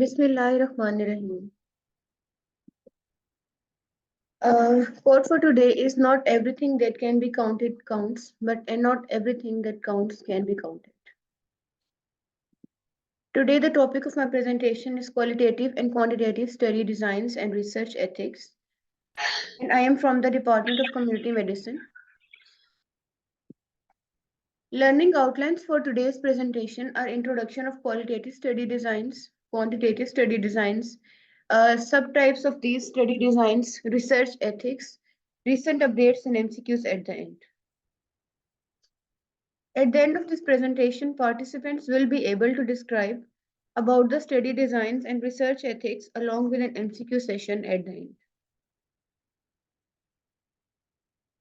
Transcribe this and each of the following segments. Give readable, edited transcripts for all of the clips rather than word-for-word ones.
Bismillahirrahmanirrahim. Quote for today is not everything that can be counted counts, but and not everything that counts can be counted. Today, the topic of my presentation is qualitative and quantitative study designs and research ethics, and I am from the Department of Community Medicine. Learning outlines for today's presentation are introduction of qualitative study designs, quantitative study designs, subtypes of these study designs, research ethics, recent updates and MCQs at the end. At the end of this presentation, participants will be able to describe about the study designs and research ethics along with an MCQ session at the end.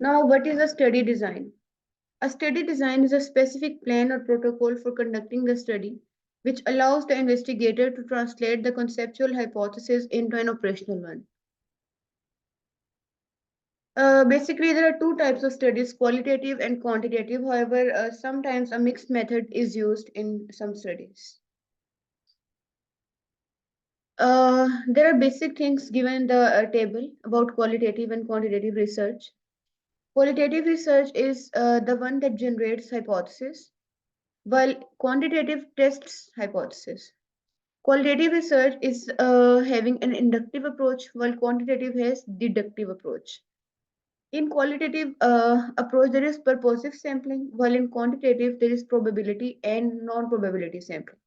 Now, what is a study design? A study design is a specific plan or protocol for conducting the study, which allows the investigator to translate the conceptual hypothesis into an operational one. Basically, there are two types of studies, qualitative and quantitative. However, sometimes a mixed method is used in some studies. There are basic things given in the table about qualitative and quantitative research. Qualitative research is the one that generates hypothesis, while quantitative tests hypothesis. Qualitative research is having an inductive approach, while quantitative has deductive approach. In qualitative approach, there is purposive sampling, while in quantitative, there is probability and non-probability sampling.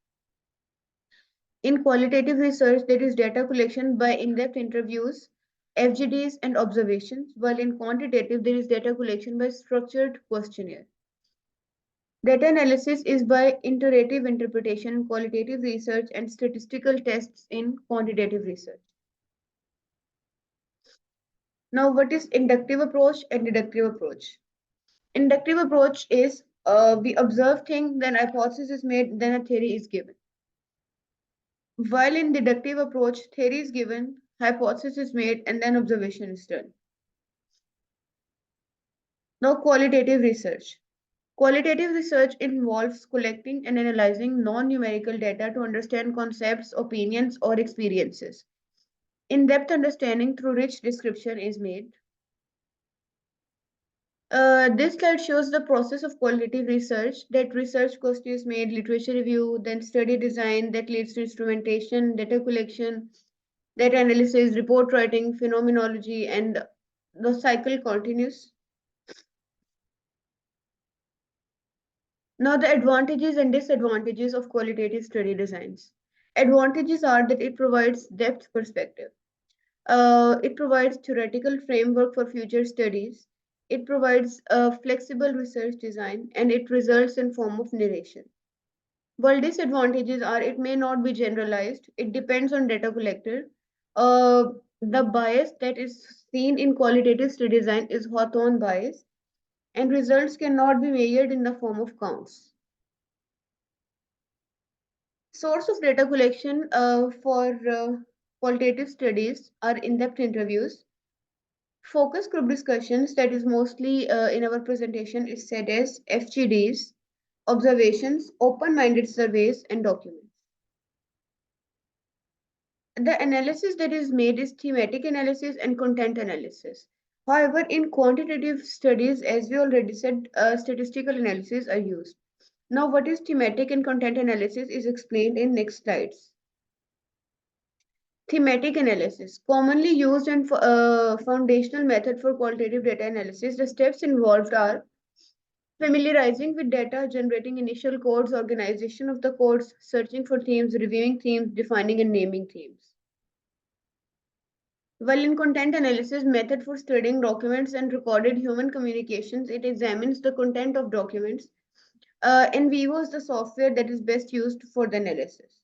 In qualitative research, there is data collection by in-depth interviews, FGDs, and observations, while in quantitative, there is data collection by structured questionnaire. Data analysis is by iterative interpretation in qualitative research and statistical tests in quantitative research. Now, what is inductive approach and deductive approach? Inductive approach is we observe things, then hypothesis is made, then a theory is given. While in deductive approach, theory is given, hypothesis is made, and then observation is done. Now, qualitative research. Qualitative research involves collecting and analyzing non-numerical data to understand concepts, opinions, or experiences. In-depth understanding through rich description is made. This slide shows the process of qualitative research. That research question is made, literature review, then study design that leads to instrumentation, data collection, data analysis, report writing, phenomenology, and the cycle continues. Now, the advantages and disadvantages of qualitative study designs. Advantages are that it provides depth perspective. It provides theoretical framework for future studies. It provides a flexible research design, and it results in form of narration. While disadvantages are it may not be generalized, it depends on data collector. The bias that is seen in qualitative study design is Hawthorne bias, and results cannot be measured in the form of counts. Source of data collection for qualitative studies are in-depth interviews. Focus group discussions, that is mostly in our presentation, is said as FGDs, observations, open-minded surveys, and documents. The analysis that is made is thematic analysis and content analysis. However, in quantitative studies, as we already said, statistical analysis are used. Now, what is thematic and content analysis is explained in next slides. Thematic analysis, commonly used and foundational method for qualitative data analysis. The steps involved are familiarizing with data, generating initial codes, organization of the codes, searching for themes, reviewing themes, defining and naming themes. While in content analysis method for studying documents and recorded human communications, it examines the content of documents. NVivo is the software that is best used for the analysis.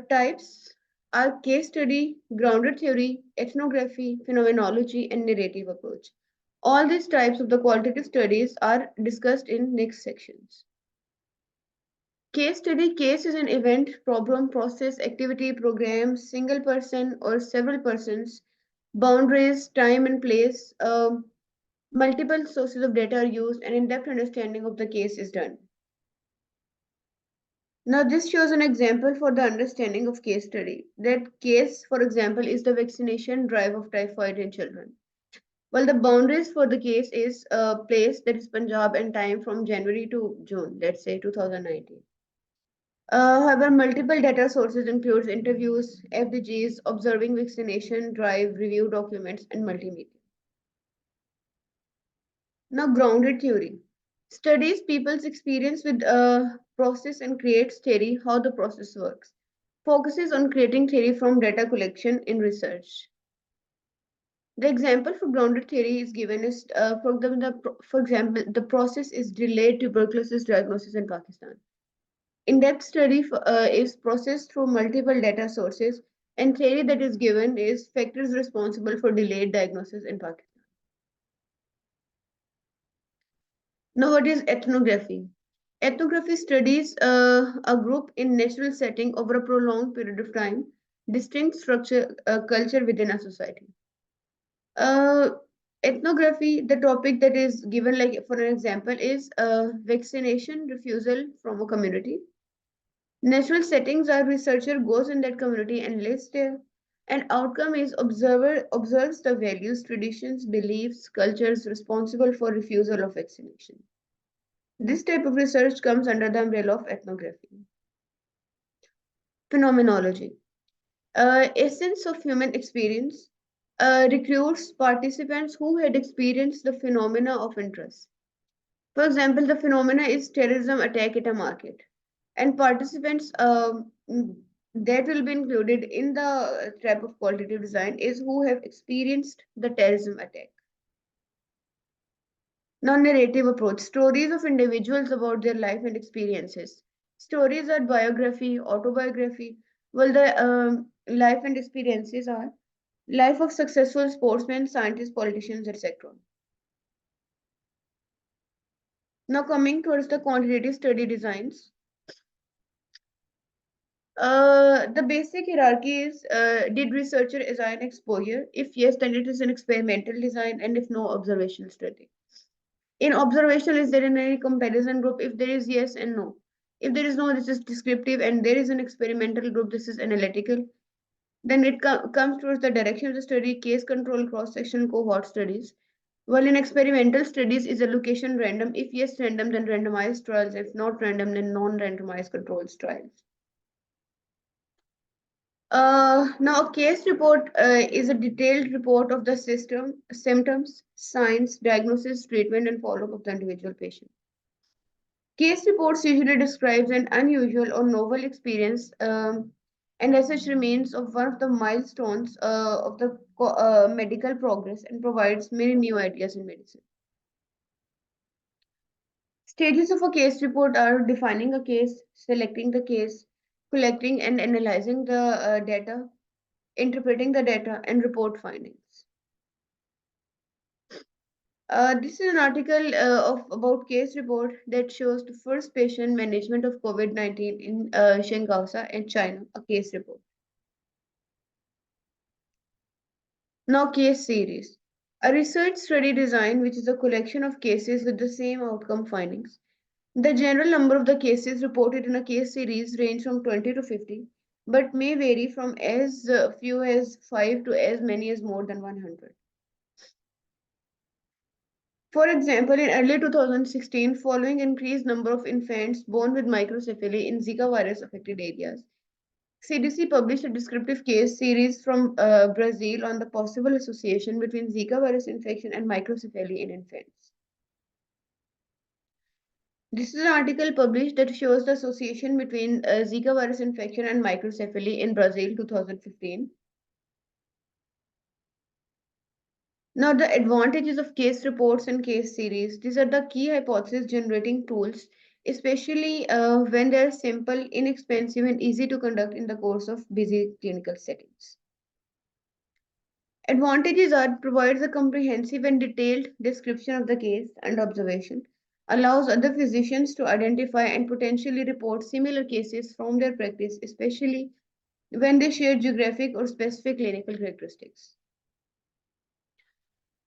Types are case study, grounded theory, ethnography, phenomenology, and narrative approach. All these types of the qualitative studies are discussed in next sections. Case study, case is an event, problem, process, activity, program, single person or several persons, boundaries, time and place, multiple sources of data are used, and in-depth understanding of the case is done. Now, this shows an example for the understanding of case study. That case, for example, is the vaccination drive of typhoid in children. Well, the boundaries for the case is a place, that is Punjab, and time from January to June, let's say 2019. However, multiple data sources includes interviews, FDGs, observing vaccination drive, review documents, and multimedia. Now, grounded theory studies people's experience with a process and creates theory how the process works. Focuses on creating theory from data collection in research. The example for grounded theory is given is, for example, the process is delayed tuberculosis diagnosis in Pakistan. In-depth study is processed through multiple data sources, and theory that is given is factors responsible for delayed diagnosis in Pakistan. Now, what is ethnography? Ethnography studies a group in natural setting over a prolonged period of time, distinct structure, culture within a society. Uh, Ethnography, the topic that is given, like for an example, is vaccination refusal from a community. Natural settings are researcher goes in that community and lives there. And outcome is observer observes the values, traditions, beliefs, cultures responsible for refusal of vaccination. This type of research comes under the umbrella of ethnography. Phenomenology. Essence of human experience recruits participants who had experienced the phenomena of interest. For example, the phenomena is terrorism attack at a market, and participants that will be included in the type of qualitative design is who have experienced the terrorism attack. Non-narrative approach, stories of individuals about their life and experiences. Stories are biography, autobiography. Well, the life and experiences are life of successful sportsmen, scientists, politicians, etc. Now coming towards the quantitative study designs. The basic hierarchy is, did researcher assign exposure? If yes, then it is an experimental design, and if no, observational study. In observational, is there any comparison group? If there is yes and no. If there is no, this is descriptive, and there is an experimental group, this is analytical. Then it comes towards the direction of the study, case control, cross-section, cohort studies. Well, in experimental studies, is allocation random? If yes, random, then randomized trials. If not random, then non-randomized controlled trials. Now, a case report is a detailed report of the system, symptoms, signs, diagnosis, treatment, and follow-up of the individual patient. Case reports usually describes an unusual or novel experience, and as such remains of one of the milestones of the medical progress and provides many new ideas in medicine. Stages of a case report are defining a case, selecting the case, collecting and analyzing the data, interpreting the data, and report findings. This is an article about case report that shows the first patient management of COVID-19 in Shanghai in China, a case report. Now, case series. A research study design, which is a collection of cases with the same outcome findings. The general number of the cases reported in a case series range from 20 to 50, but may vary from as few as 5 to as many as more than 100. For example, in early 2016, following increased number of infants born with microcephaly in Zika virus affected areas, CDC published a descriptive case series from Brazil on the possible association between Zika virus infection and microcephaly in infants. This is an article published that shows the association between Zika virus infection and microcephaly in Brazil 2015. Now, the advantages of case reports and case series. These are the key hypothesis generating tools, especially when they are simple, inexpensive, and easy to conduct in the course of busy clinical settings. Advantages are provides a comprehensive and detailed description of the case and observation, allows other physicians to identify and potentially report similar cases from their practice, especially when they share geographic or specific clinical characteristics.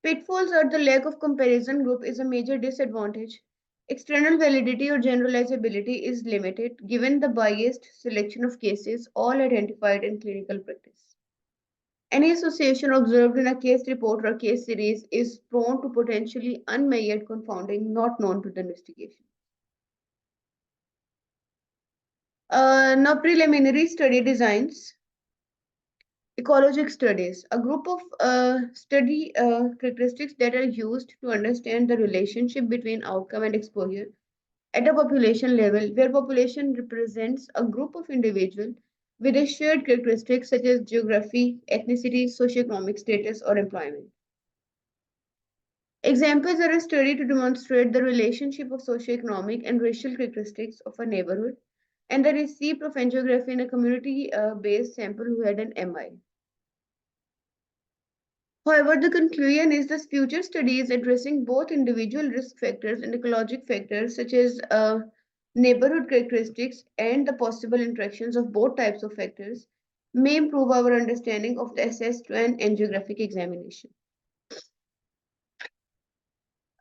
Pitfalls are the lack of comparison group is a major disadvantage. External validity or generalizability is limited given the biased selection of cases all identified in clinical practice. Any association observed in a case report or case series is prone to potentially unmeasured confounding not known to the investigation. Now, preliminary study designs. Ecologic studies, a group of study characteristics that are used to understand the relationship between outcome and exposure at a population level, where population represents a group of individuals with a shared characteristics such as geography, ethnicity, socioeconomic status, or employment. Examples are a study to demonstrate the relationship of socioeconomic and racial characteristics of a neighborhood and the receipt of angiography in a community-based sample who had an MI. However, the conclusion is that future studies addressing both individual risk factors and ecologic factors, such as neighborhood characteristics and the possible interactions of both types of factors, may improve our understanding of the assessed and angiographic examination.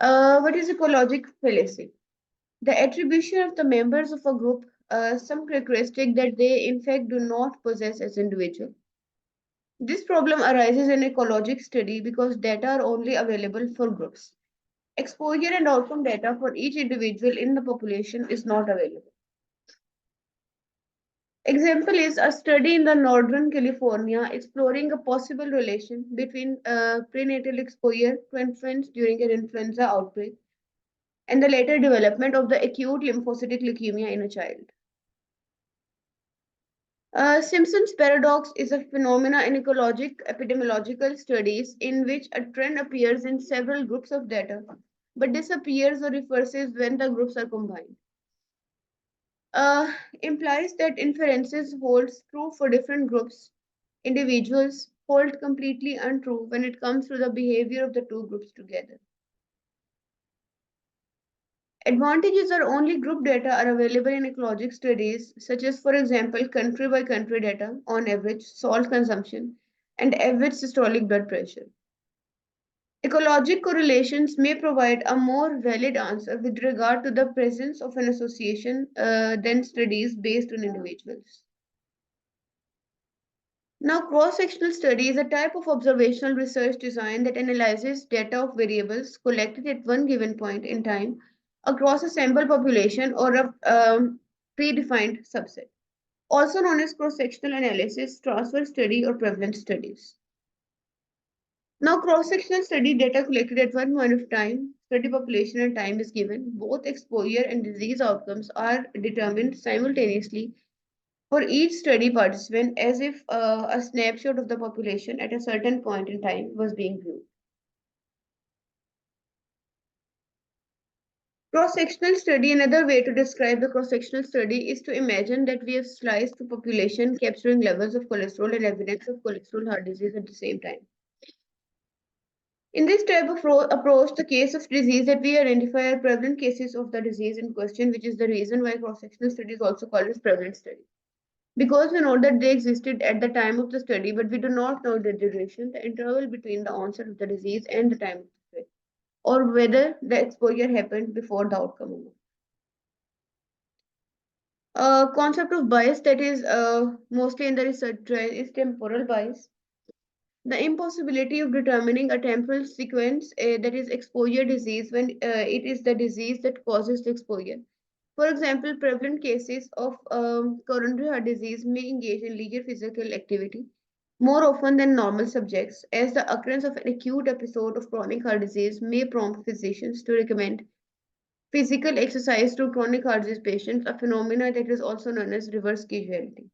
What is ecologic fallacy? The attribution of the members of a group some characteristic that they in fact do not possess as individuals. This problem arises in ecologic study because data are only available for groups. Exposure and outcome data for each individual in the population is not available. Example is a study in the Northern California exploring a possible relation between prenatal exposure to infants during an influenza outbreak and the later development of the acute lymphocytic leukemia in a child. Simpson's paradox is a phenomena in ecologic epidemiological studies in which a trend appears in several groups of data, but disappears or reverses when the groups are combined. Implies that inferences holds true for different groups. Individuals hold completely untrue when it comes to the behavior of the two groups together. Advantages are only group data are available in ecologic studies, such as, for example, country by country data on average salt consumption and average systolic blood pressure. Ecologic correlations may provide a more valid answer with regard to the presence of an association than studies based on individuals. Now, cross-sectional study is a type of observational research design that analyzes data of variables collected at one given point in time across a sample population or a predefined subset, also known as cross-sectional analysis, transfer study, or prevalence studies. Now, cross-sectional study data collected at one point of time, study population and time is given. Both exposure and disease outcomes are determined simultaneously for each study participant as if a snapshot of the population at a certain point in time was being viewed. Cross-sectional study, another way to describe the cross-sectional study is to imagine that we have sliced the population capturing levels of cholesterol and evidence of cholesterol heart disease at the same time. In this type of approach, the case of disease that we identify are prevalent cases of the disease in question, which is the reason why cross-sectional study is also called as prevalent study. Because we know that they existed at the time of the study, but we do not know the duration, the interval between the onset of the disease and the time of the study, or whether the exposure happened before the outcome or not. Concept of bias that is mostly in the research trial is temporal bias. The impossibility of determining a temporal sequence that is exposure disease when it is the disease that causes the exposure. For example, prevalent cases of coronary heart disease may engage in leisure physical activity more often than normal subjects, as the occurrence of an acute episode of chronic heart disease may prompt physicians to recommend physical exercise to chronic heart disease patients, a phenomenon that is also known as reverse causality.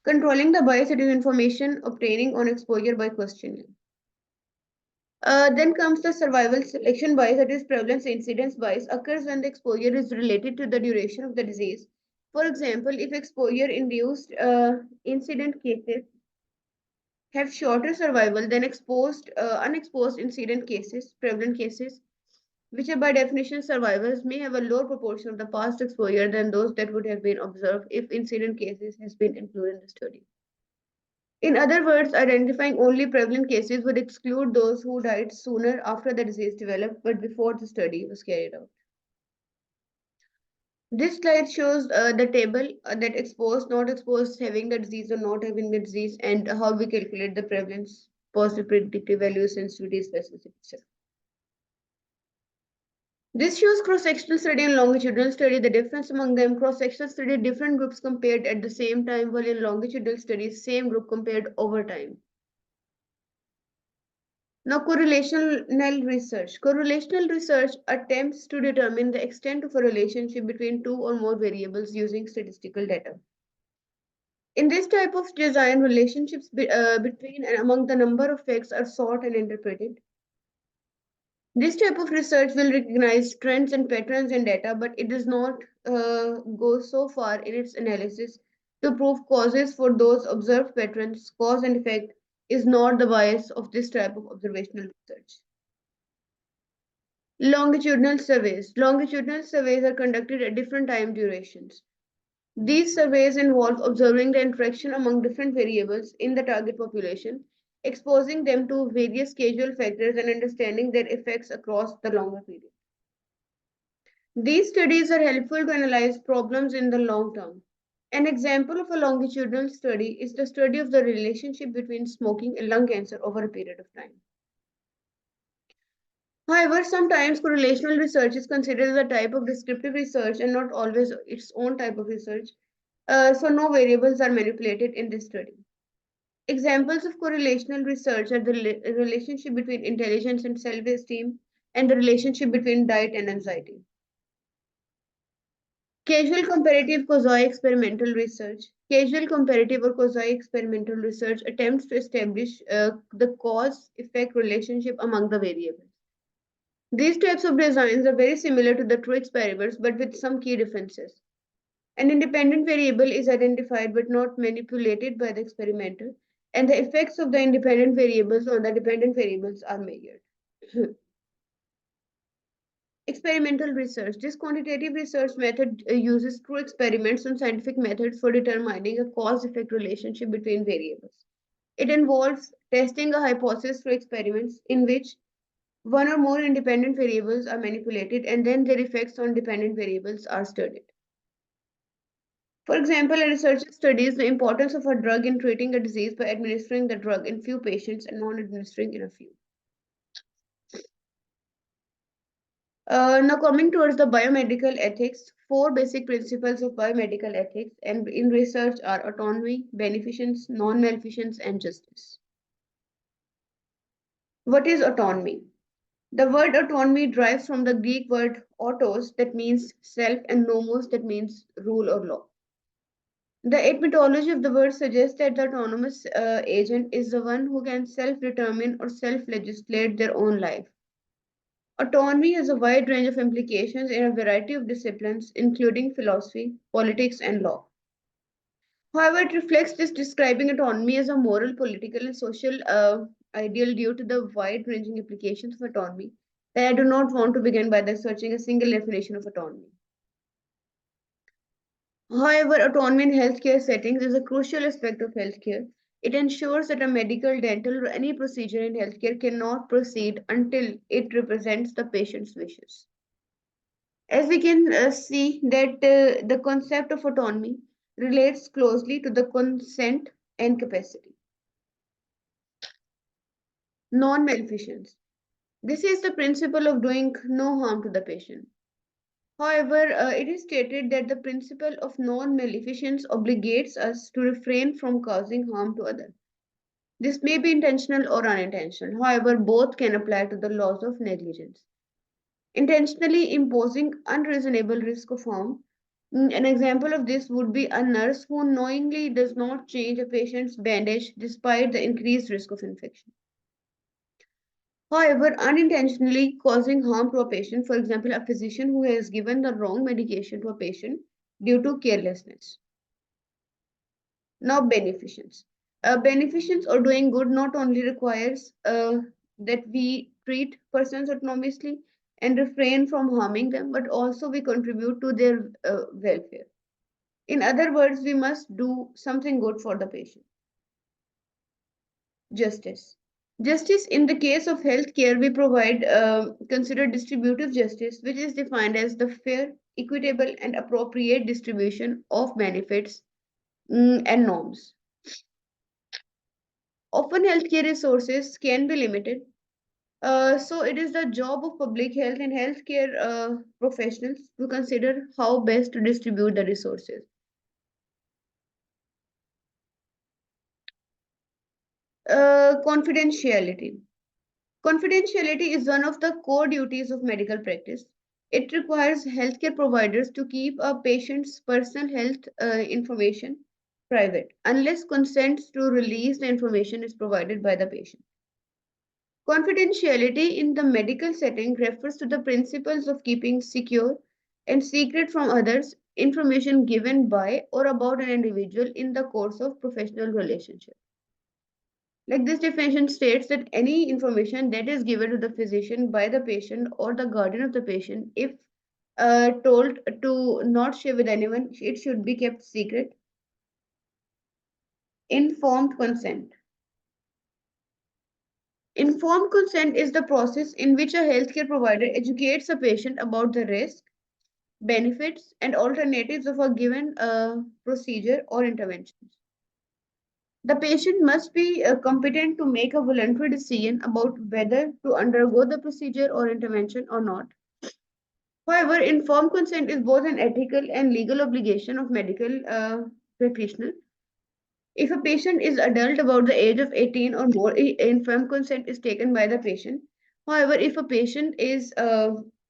Controlling the bias, it is information obtaining on exposure by questioning. Then comes the survival selection bias, that is prevalence incidence bias, occurs when the exposure is related to the duration of the disease. For example, if exposure-induced incident cases have shorter survival than unexposed incident cases, prevalent cases, which are by definition survivors, may have a lower proportion of the past exposure than those that would have been observed if incident cases has been included in the study. In other words, identifying only prevalent cases would exclude those who died sooner after the disease developed but before the study was carried out. This slide shows the table that exposed, not exposed, having the disease or not having the disease, and how we calculate the prevalence, positive predictive value, sensitivity, specificity, etc. This shows cross-sectional study and longitudinal study. The difference among them: cross-sectional study, different groups compared at the same time, while in longitudinal studies, same group compared over time. Now, correlational research. Correlational research attempts to determine the extent of a relationship between two or more variables using statistical data. In this type of design, relationships between and among the number of facts are sought and interpreted. This type of research will recognize trends and patterns in data, but it does not go so far in its analysis to prove causes for those observed patterns. Cause and effect is not the bias of this type of observational research. Longitudinal surveys. Longitudinal surveys are conducted at different time durations. These surveys involve observing the interaction among different variables in the target population, exposing them to various causal factors and understanding their effects across the longer period. These studies are helpful to analyze problems in the long term. An example of a longitudinal study is the study of the relationship between smoking and lung cancer over a period of time. However, sometimes correlational research is considered as a type of descriptive research and not always its own type of research. So no variables are manipulated in this study. Examples of correlational research are the relationship between intelligence and self-esteem and the relationship between diet and anxiety. Casual comparative quasi-experimental research. Casual comparative or quasi-experimental research attempts to establish the cause-effect relationship among the variables. These types of designs are very similar to the true experiments, but with some key differences. An independent variable is identified but not manipulated by the experimenter, and the effects of the independent variables on the dependent variables are measured. Experimental research. This quantitative research method uses true experiments and scientific methods for determining a cause-effect relationship between variables. It involves testing a hypothesis through experiments in which one or more independent variables are manipulated and then their effects on dependent variables are studied. For example, a researcher studies the importance of a drug in treating a disease by administering the drug in few patients and non-administering in a few. Now coming towards the biomedical ethics, four basic principles of biomedical ethics and in research are autonomy, beneficence, non-maleficence, and justice. What is autonomy? The word autonomy derives from the Greek word autos, that means self, and nomos, that means rule or law. The etymology of the word suggests that the autonomous agent is the one who can self-determine or self-legislate their own life. Autonomy has a wide range of implications in a variety of disciplines, including philosophy, politics, and law. However, it reflects this describing autonomy as a moral, political, and social ideal due to the wide-ranging implications of autonomy that I do not want to begin by searching a single definition of autonomy. However, autonomy in healthcare settings is a crucial aspect of healthcare. It ensures that a medical, dental, or any procedure in healthcare cannot proceed until it represents the patient's wishes. As we can see that the concept of autonomy relates closely to the consent and capacity. Non-maleficence. This is the principle of doing no harm to the patient. However, it is stated that the principle of non-maleficence obligates us to refrain from causing harm to others. This may be intentional or unintentional. However, both can apply to the laws of negligence. Intentionally imposing unreasonable risk of harm. An example of this would be a nurse who knowingly does not change a patient's bandage despite the increased risk of infection. However, unintentionally causing harm to a patient, for example, a physician who has given the wrong medication to a patient due to carelessness. Now, beneficence. Beneficence or doing good not only requires that we treat persons autonomously and refrain from harming them, but also we contribute to their welfare. In other words, we must do something good for the patient. Justice. Justice in the case of healthcare, we provide consider distributive justice, which is defined as the fair, equitable, and appropriate distribution of benefits and norms. Often, healthcare resources can be limited. So, it is the job of public health and healthcare professionals to consider how best to distribute the resources. Confidentiality. Confidentiality is one of the core duties of medical practice. It requires healthcare providers to keep a patient's personal health information private unless consent to release the information is provided by the patient. Confidentiality in the medical setting refers to the principles of keeping secure and secret from others information given by or about an individual in the course of professional relationship. Like this definition states that any information that is given to the physician by the patient or the guardian of the patient, if told to not share with anyone, it should be kept secret. Informed consent. Informed consent is the process in which a healthcare provider educates a patient about the risk, benefits, and alternatives of a given procedure or intervention. The patient must be competent to make a voluntary decision about whether to undergo the procedure or intervention or not. However, informed consent is both an ethical and legal obligation of medical practitioner. If a patient is adult about the age of 18 or more, informed consent is taken by the patient. However, if a patient is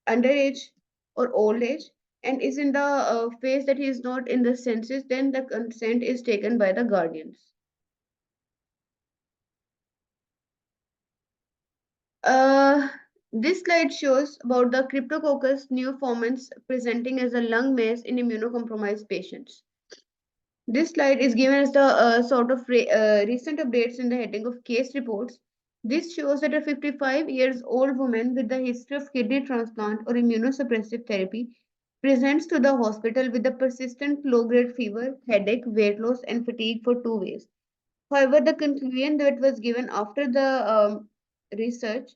underage or old age and is in the phase that he is not in the senses, then the consent is taken by the guardians. Uh, this slide shows about the Cryptococcus neoformans presenting as a lung mass in immunocompromised patients. This slide is given as the sort of recent updates in the heading of case reports. This shows that a 55 years old woman with a history of kidney transplant or immunosuppressive therapy presents to the hospital with a persistent low-grade fever, headache, weight loss, and fatigue for 2 weeks. However, the conclusion that was given after the research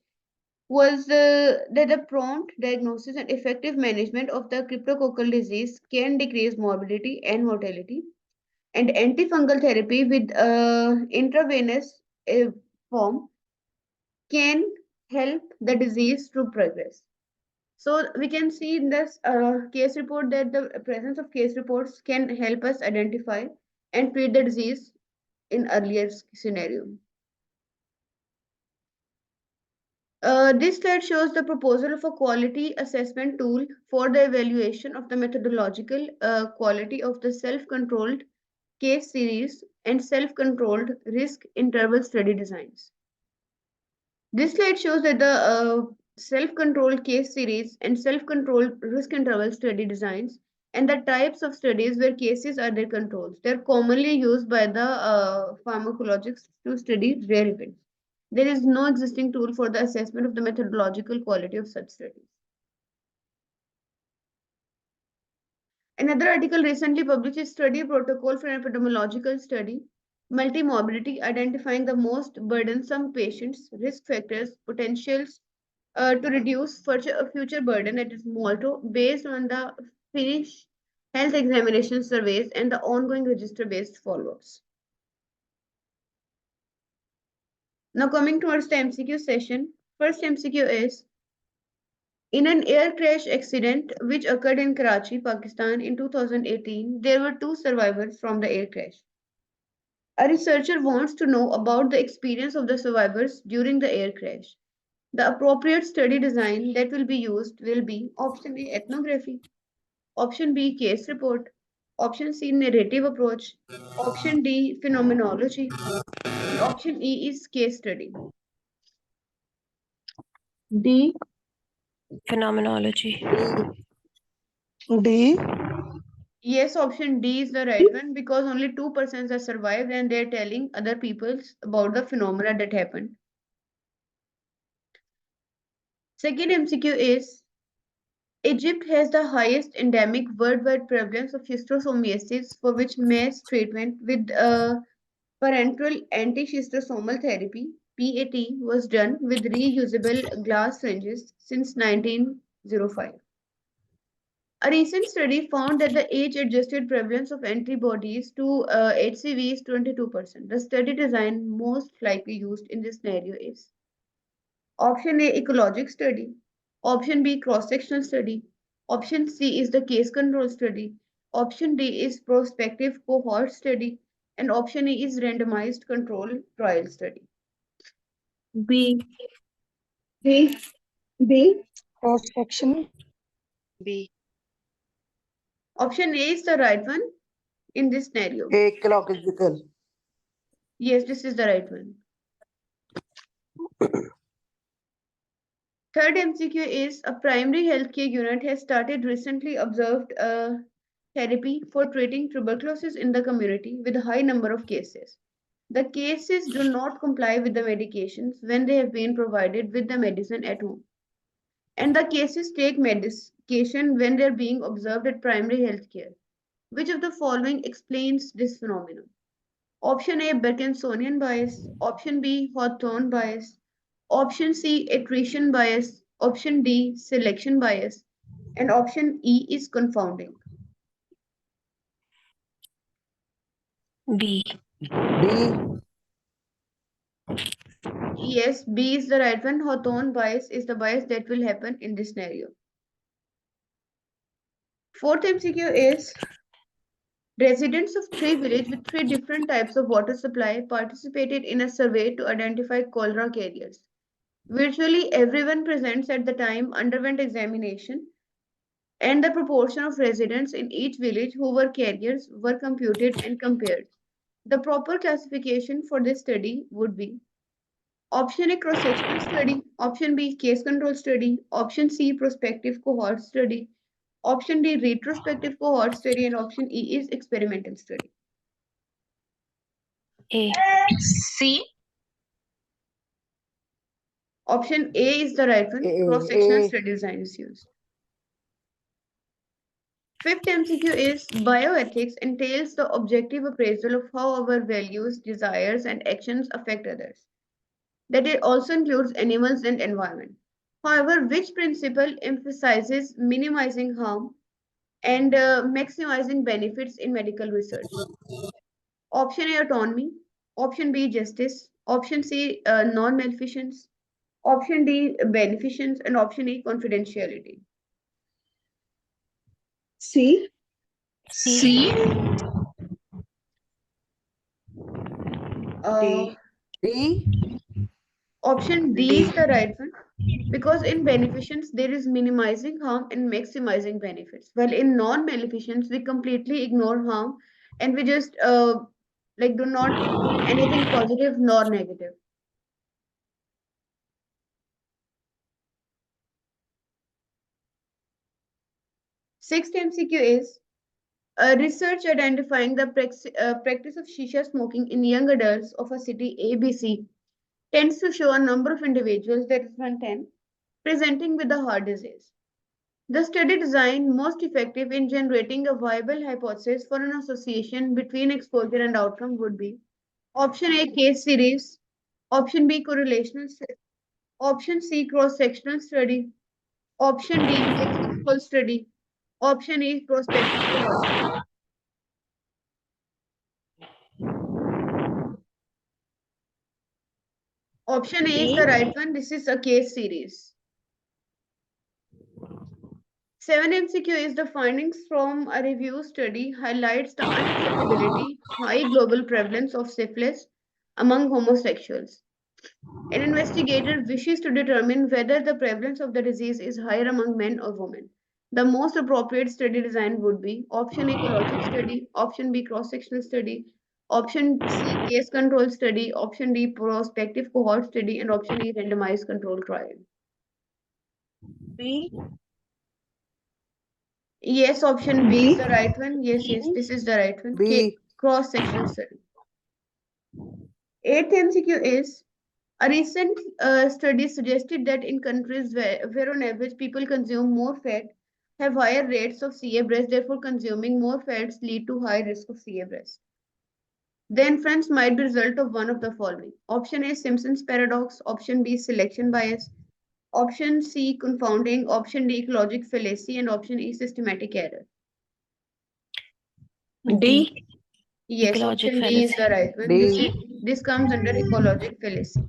was that the prompt diagnosis and effective management of the cryptococcal disease can decrease morbidity and mortality, and antifungal therapy with intravenous form can help the disease to progress. So we can see in this case report that the presence of case reports can help us identify and treat the disease in earlier scenario. This slide shows the proposal of a quality assessment tool for the evaluation of the methodological quality of the self-controlled case series and self-controlled risk interval study designs. This slide shows that the self-controlled case series and self-controlled risk interval study designs and the types of studies where cases are their controls. They're commonly used by the pharmacologists to study rare events. There is no existing tool for the assessment of the methodological quality of such studies. Another article recently published is study protocol for an epidemiological study, multimorbidity, identifying the most burdensome patients, risk factors, potentials to reduce future burden, that is MOLTO, based on the Finnish health examination surveys and the ongoing register-based follow-ups. Now coming towards the MCQ session, first MCQ is, in an air crash accident which occurred in Karachi, Pakistan in 2018, there were 2 survivors from the air crash. A researcher wants to know about the experience of the survivors during the air crash. The appropriate study design that will be used will be option A, ethnography, option B, case report, option C, narrative approach, option D, phenomenology, and option E is case study. D. Phenomenology. D. Yes, option D is the right one because only 2% have survived and they're telling other people about the phenomena that happened. Second MCQ is, Egypt has the highest endemic worldwide prevalence of schistosomiasis for which mass treatment with parenteral anti-schistosomal therapy PAT, was done with reusable glass syringes since 1905. A recent study found that the age-adjusted prevalence of antibodies to HCV is 22%. The study design most likely used in this scenario is option A, ecologic study. Option B, cross-sectional study. Option C is the case control study. Option D is prospective cohort study. And option E is randomized control trial study. B. B. B. Cross section. B. Option A is the right one in this scenario. Ecological. Yes, this is the right one. Third MCQ is a primary healthcare unit has started recently observed therapy for treating tuberculosis in the community with a high number of cases. The cases do not comply with the medications when they have been provided with the medicine at home. And the cases take medication when they are being observed at primary healthcare. Which of the following explains this phenomenon? Option A, Parkinsonian bias. Option B, Hawthorne bias. Option C, attrition bias. Option D, selection bias. And option E is confounding. B. B. Yes, B is the right one. Hawthorne bias is the bias that will happen in this scenario. Fourth MCQ is residents of three villages with three different types of water supply participated in a survey to identify cholera carriers. Virtually everyone present at the time underwent examination, and the proportion of residents in each village who were carriers were computed and compared. The proper classification for this study would be option A, cross-sectional study, option B, case control study, option C, prospective cohort study, option D, retrospective cohort study, and option E is experimental study. A. C. Option A is the right one. A. Cross-sectional study design is used. Fifth MCQ is bioethics entails the objective appraisal of how our values, desires, and actions affect others. That it also includes animals and environment. However, which principle emphasizes minimizing harm and maximizing benefits in medical research? Option A, autonomy. Option B, justice. Option C, non-maleficence. Option D, beneficence. And option E, confidentiality. C. C. Uh, D. Option D D. is the right one because in beneficence there is minimizing harm and maximizing benefits. While in non-maleficence we completely ignore harm and we just do not include anything positive nor negative. Sixth MCQ is research identifying the practice of shisha smoking in young adults of a city ABC tends to show a number of individuals, that is 110, presenting with the heart disease. The study design most effective in generating a viable hypothesis for an association between exposure and outcome would be option A, case series, option B, correlational study, option C, cross-sectional study, option D, case control study, option E, prospective cohort study. Option A is the right one. This is a case series. 7 MCQ is the findings from a review study highlights the unacceptability, high global prevalence of syphilis among homosexuals. An investigator wishes to determine whether the prevalence of the disease is higher among men or women. The most appropriate study design would be option A, ecologic study, option B, cross-sectional study, option C, case control study, option D, prospective cohort study, and option E, randomized control trial. B. Yes, option B is B. the right one. Yes, this is the right one. B. Cross-sectional study. Eighth MCQ is a recent study suggested that in countries where on average people consume more fat, have higher rates of CA breast, therefore consuming more fats lead to high risk of CA breast. The inference might be result of one of the following. Option A, Simpson's paradox. Option B, selection bias. Option C, confounding. Option D, ecologic fallacy. And option E, systematic error. D. Yes, Ecologic option D is the right one. This comes under ecologic fallacy.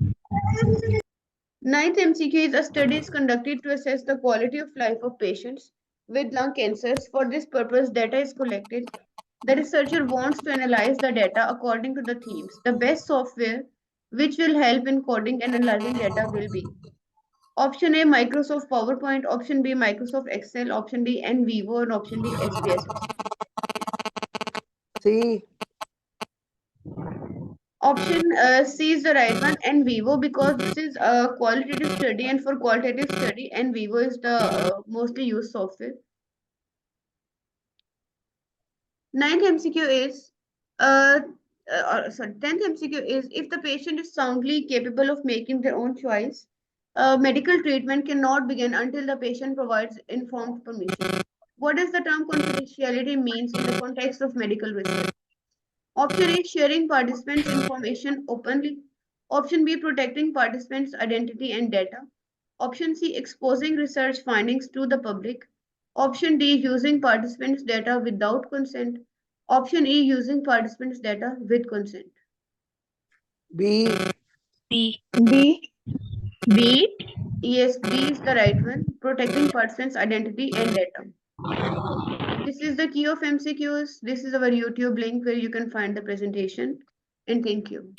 Ninth MCQ is a study is conducted to assess the quality of life of patients with lung cancers. For this purpose, data is collected. The researcher wants to analyze the data according to the themes. The best software which will help in coding and analyzing data will be option A, Microsoft PowerPoint, option B, Microsoft Excel, option D, NVivo, and option D, SPSS. C. Option C is the right one, NVivo, because this is a qualitative study, and for qualitative study, NVivo is the mostly used software. Ninth MCQ is, 10th MCQ is, if the patient is soundly capable of making their own choice, medical treatment cannot begin until the patient provides informed permission. What does the term confidentiality means in the context of medical research? Option A, sharing participants' information openly. Option B, protecting participants' identity and data. Option C, exposing research findings to the public. Option D, using participants' data without consent. Option E, using participants' data with consent. B. B. B. Yes, B is the right one. Protecting participants' identity and data. This is the key of MCQs. This is our YouTube link where you can find the presentation. And thank you.